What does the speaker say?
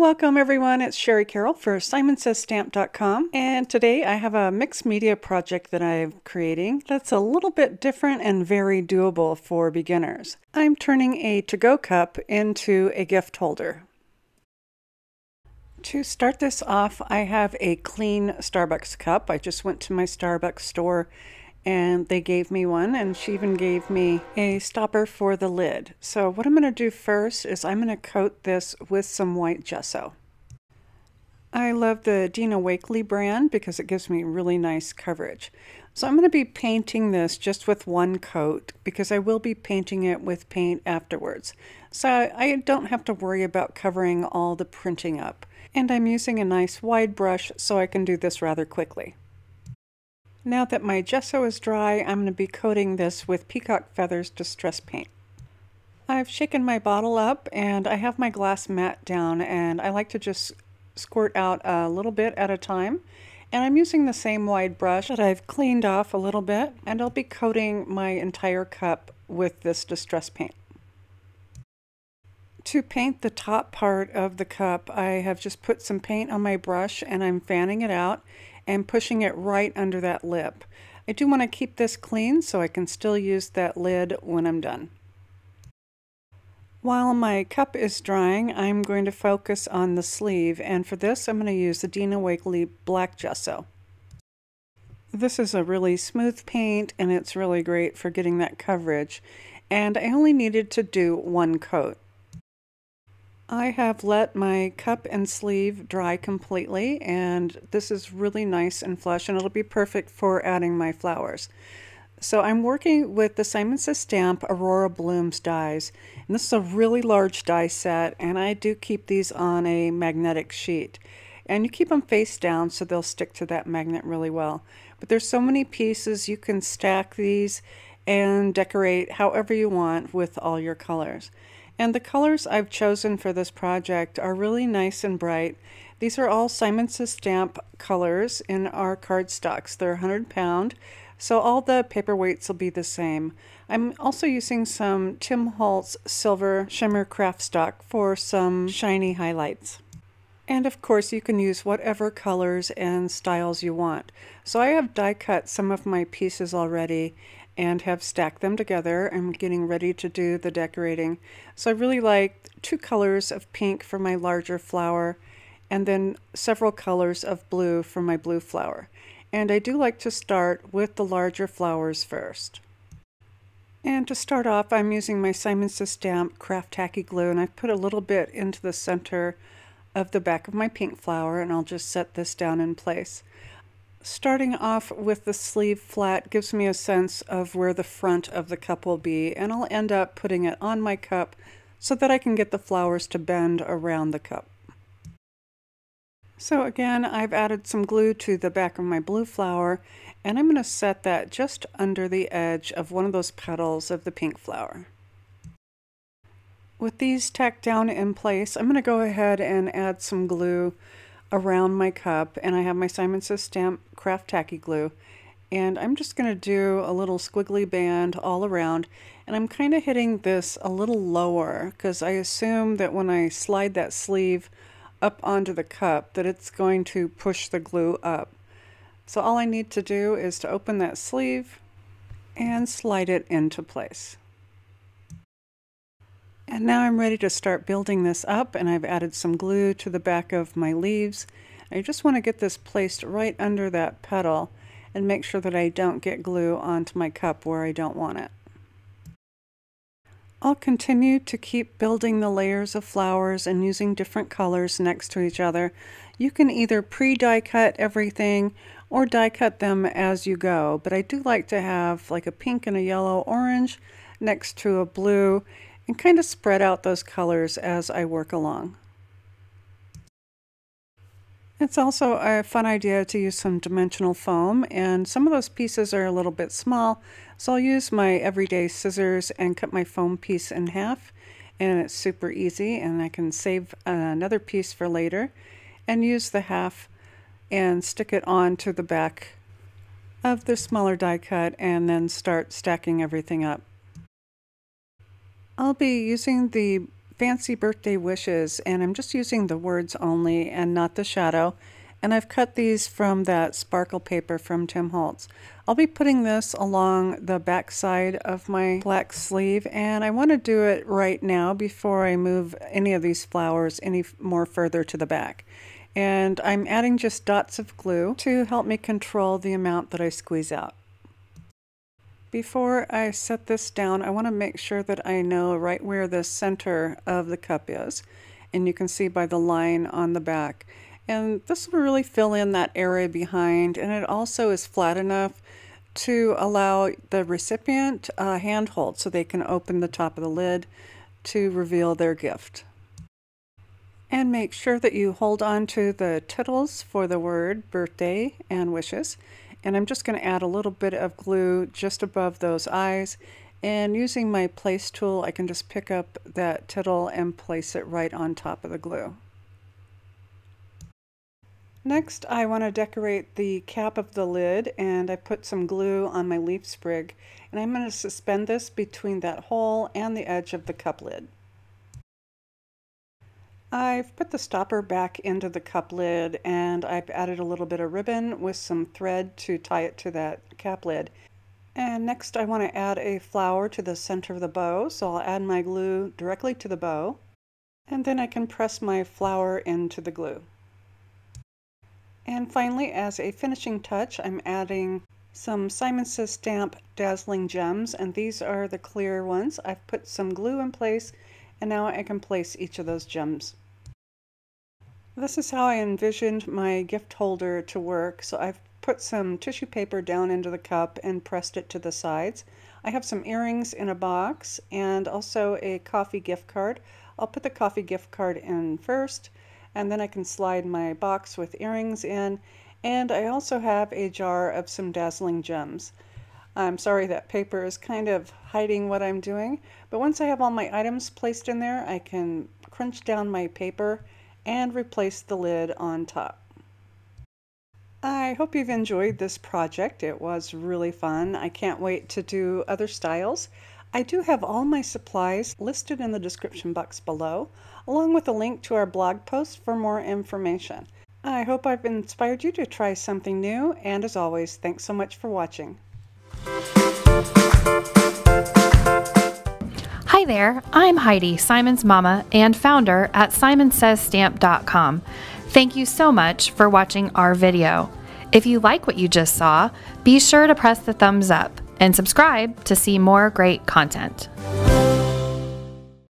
Welcome everyone, it's Sherry Carroll for SimonsSaysStamp.com, and today I have a mixed media project that I'm creating that's a little bit different and very doable for beginners. I'm turning a to-go cup into a gift holder. To start this off, I have a clean Starbucks cup. I just went to my Starbucks store and they gave me one, and she even gave me a stopper for the lid. So what I'm going to do first is I'm going to coat this with some white gesso. I love the Dina Wakley brand because it gives me really nice coverage. So I'm going to be painting this just with one coat because I will be painting it with paint afterwards. So I don't have to worry about covering all the printing up. And I'm using a nice wide brush so I can do this rather quickly. Now that my gesso is dry, I'm going to be coating this with Peacock Feathers Distress Paint. I've shaken my bottle up and I have my glass mat down, and I like to just squirt out a little bit at a time. And I'm using the same wide brush that I've cleaned off a little bit, and I'll be coating my entire cup with this distress paint. To paint the top part of the cup, I have just put some paint on my brush and I'm fanning it out and pushing it right under that lip. I do want to keep this clean so I can still use that lid when I'm done. While my cup is drying, I'm going to focus on the sleeve, and for this I'm going to use the Dina Wakley black gesso. This is a really smooth paint and it's really great for getting that coverage, and I only needed to do one coat. I have let my cup and sleeve dry completely, and this is really nice and flush, and it'll be perfect for adding my flowers. So I'm working with the Simons Says Stamp Aurora Blooms dies, and this is a really large die set, and I do keep these on a magnetic sheet. And you keep them face down so they'll stick to that magnet really well. But there's so many pieces, you can stack these and decorate however you want with all your colors. And the colors I've chosen for this project are really nice and bright. These are all Simons Says Stamp colors in our cardstocks. They're 100 pound, so all the paperweights will be the same. I'm also using some Tim Holtz Silver Shimmer Kraft stock for some shiny highlights. And of course you can use whatever colors and styles you want. So I have die cut some of my pieces already and have stacked them together. I'm getting ready to do the decorating. So I really like 2 colors of pink for my larger flower, and then several colors of blue for my blue flower. And I do like to start with the larger flowers first. And to start off, I'm using my Simons Says Stamp Kraft tacky glue, and I've put a little bit into the center of the back of my pink flower, and I'll just set this down in place. Starting off with the sleeve flat gives me a sense of where the front of the cup will be, and I'll end up putting it on my cup so that I can get the flowers to bend around the cup. So again, I've added some glue to the back of my blue flower, and I'm going to set that just under the edge of one of those petals of the pink flower. With these tacked down in place, I'm going to go ahead and add some glue around my cup, and I have my Simons Says Stamp Kraft tacky glue, and I'm just going to do a little squiggly band all around, and I'm kind of hitting this a little lower because I assume that when I slide that sleeve up onto the cup that it's going to push the glue up. So all I need to do is to open that sleeve and slide it into place. And now I'm ready to start building this up, and I've added some glue to the back of my leaves. I just want to get this placed right under that petal and make sure that I don't get glue onto my cup where I don't want it. I'll continue to keep building the layers of flowers and using different colors next to each other. You can either pre-die cut everything or die cut them as you go, but I do like to have like a pink and a yellow orange next to a blue, and kind of spread out those colors as I work along. It's also a fun idea to use some dimensional foam, and some of those pieces are a little bit small, so I'll use my everyday scissors and cut my foam piece in half, and it's super easy, and I can save another piece for later and use the half and stick it onto the back of the smaller die cut and then start stacking everything up. I'll be using the fancy birthday wishes, and I'm just using the words only and not the shadow. And I've cut these from that sparkle paper from Tim Holtz. I'll be putting this along the back side of my black sleeve, and I want to do it right now before I move any of these flowers any more further to the back. And I'm adding just dots of glue to help me control the amount that I squeeze out. Before I set this down, I want to make sure that I know right where the center of the cup is. And you can see by the line on the back. And this will really fill in that area behind, and it also is flat enough to allow the recipient a handhold so they can open the top of the lid to reveal their gift. And make sure that you hold on to the tittles for the word birthday and wishes. And I'm just going to add a little bit of glue just above those eyes. And using my place tool, I can just pick up that tittle and place it right on top of the glue. Next, I want to decorate the cap of the lid, and I put some glue on my leaf sprig. And I'm going to suspend this between that hole and the edge of the cup lid. I've put the stopper back into the cup lid, and I've added a little bit of ribbon with some thread to tie it to that cap lid. And next I want to add a flower to the center of the bow, so I'll add my glue directly to the bow, and then I can press my flower into the glue. And finally, as a finishing touch, I'm adding some Simon Says Stamp Dazzling gems, and these are the clear ones. I've put some glue in place, and now I can place each of those gems. This is how I envisioned my gift holder to work. So I've put some tissue paper down into the cup and pressed it to the sides. I have some earrings in a box and also a coffee gift card. I'll put the coffee gift card in first, and then I can slide my box with earrings in. And I also have a jar of some Dazzling gems. I'm sorry that paper is kind of hiding what I'm doing, but once I have all my items placed in there, I can crunch down my paper and replace the lid on top. I hope you've enjoyed this project. It was really fun. I can't wait to do other styles. I do have all my supplies listed in the description box below, along with a link to our blog post for more information. I hope I've inspired you to try something new, and as always, thanks so much for watching. Hi there, I'm Heidi, Simon's mama and founder at simonsaysstamp.com. Thank you so much for watching our video. If you like what you just saw, be sure to press the thumbs up and subscribe to see more great content.